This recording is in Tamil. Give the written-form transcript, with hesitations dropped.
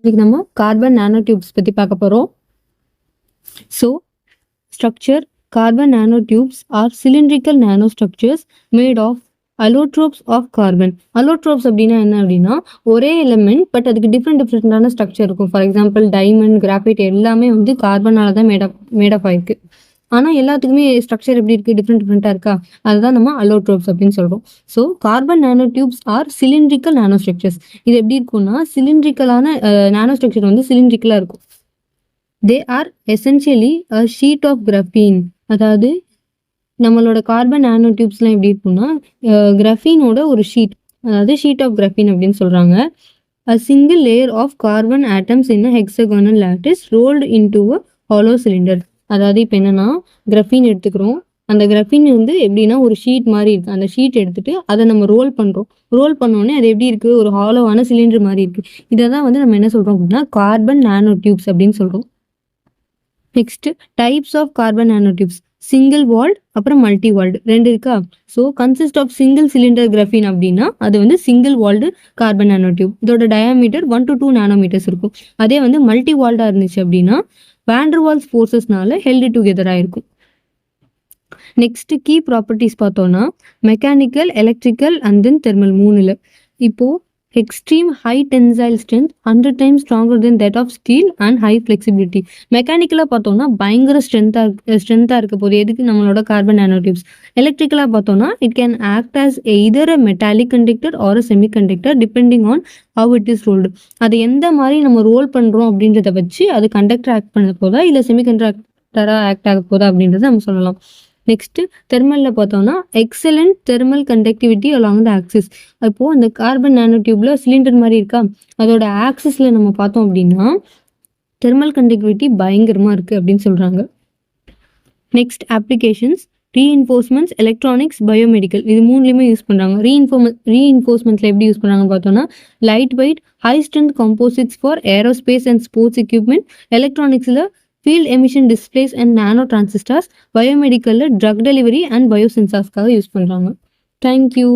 இன்னைக்கு நம்ம கார்பன் நானோ டியூப்ஸ் பற்றி பார்க்க போகிறோம். So structure carbon nano tubes are cylindrical nano structures made of allotropes of carbon. Allotropes அப்படின்னா என்ன அப்படின்னா ஒரே எலிமெண்ட் பட் அதுக்கு டிஃப்ரெண்டான ஸ்ட்ரக்சர் இருக்கும். ஃபார் எக்ஸாம்பிள் டைமண்ட், கிராஃபைட் எல்லாமே வந்து கார்பனால தான் மேடப் ஆயிருக்கு. ஆனால் எல்லாத்துக்குமே ஸ்ட்ரக்சர் எப்படி இருக்குது, டிஃப்ரெண்ட்டாக இருக்கா, அதுதான் நம்ம அலோட்ரோப்ஸ் அப்படின்னு சொல்கிறோம். So carbon nano tubes are cylindrical nano structures. இது எப்படி இருக்கும்னா சிலிண்ட்ரிக்கலான நானோ ஸ்ட்ரக்சர் வந்து சிலிண்ட்ரிக்கலாக இருக்கும். They are essentially a sheet of graphene. அதாவது நம்மளோட கார்பன் நானோ டியூப்ஸ்லாம் எப்படி இருக்கும்னா கிராஃபீனோட ஒரு ஷீட், அதாவது ஷீட் ஆஃப் கிராஃபீன் அப்படின்னு சொல்கிறாங்க. A single layer of carbon atoms in a hexagonal lattice rolled into a hollow cylinder. அதாவது இப்போ என்னன்னா கிராஃபீன் எடுத்துக்கிறோம். அந்த கிராஃபீன் வந்து எப்படின்னா ஒரு ஷீட் மாதிரி இருக்கு. அந்த ஷீட் எடுத்துட்டு அதை நம்ம ரோல் பண்ணுறோம். ரோல் பண்ணோடனே அது எப்படி இருக்கு, ஒரு ஹாலோவான சிலிண்டர் மாதிரி இருக்கு. இதை தான் வந்து நம்ம என்ன சொல்றோம் அப்படின்னா கார்பன் நானோ டியூப்ஸ் அப்படின்னு சொல்றோம். Next types of carbon nano tubes. Single walled அப்புறம் மல்டி வால்ட் ரெண்டு இருக்கா. So consist of single cylinder graphene அப்படின்னா அது வந்து single walled carbon nano tube. இதோட டயாமீட்டர் 1 to 2 நானோமீட்டர்ஸ் இருக்கும். அதே வந்து மல்டி வால்டா இருந்துச்சு அப்படின்னா வாண்டர்வால்ஸ் ஃபோர்ஸஸ்னால ஹெல்டு டுகெதரா இருக்கும். நெக்ஸ்ட் கீ ப்ராப்பர்ட்டிஸ் பார்த்தோம்னா mechanical, electrical and then thermal மூணுல. இப்போ extreme high tensile strength 100 times stronger than that of steel and high flexibility. மெக்கானிக்கலாக பார்த்தோம்னா பயங்கர ஸ்ட்ரென்த்தாக இருக்க போது எதுக்கு, நம்மளோட கார்பன் நானோ டியூப்ஸ். எலக்ட்ரிக்கலாக பார்த்தோம்னா it can act as either a metallic conductor or a semi conductor depending on how it is rolled. அது எந்த மாதிரி நம்ம ரோல் பண்ணுறோம் அப்படின்றத வச்சு அது கண்டக்டர் ஆக்ட் பண்ண போதா இல்லை செமி கண்டக்டராக ஆக்ட் ஆக போதா அப்படின்றத நம்ம சொல்லலாம். நெக்ஸ்ட் தெர்மல்ல பார்த்தோம்னா excellent thermal conductivity along the axis. அப்போ அந்த கார்பன் நானோ டியூப்ல சிலிண்டர் மாதிரி இருக்கா, அதோட ஆக்சிஸ்ல நம்ம பார்த்தோம் அப்படின்னா தெர்மல் கண்டக்டிவிட்டி பயங்கரமா இருக்கு அப்படின்னு சொல்றாங்க. Next applications reinforcements, electronics, biomedical. இது மூணுலையுமே யூஸ் பண்ணுறாங்க. ரீஇன்ஃபோர்ஸ்மெண்ட்ல எப்படி யூஸ் பண்ணுறாங்க பார்த்தோம்னா light weight high strength composites for aerospace and sports equipment. எலக்ட்ரானிக்ஸில் field emission displays and nano transistors. பயோமெடிக்கலில் ட்ரக் டெலிவரி அண்ட் பயோசென்சார்ஸ்க்காக யூஸ் பண்ணுறாங்க. தேங்க்யூ.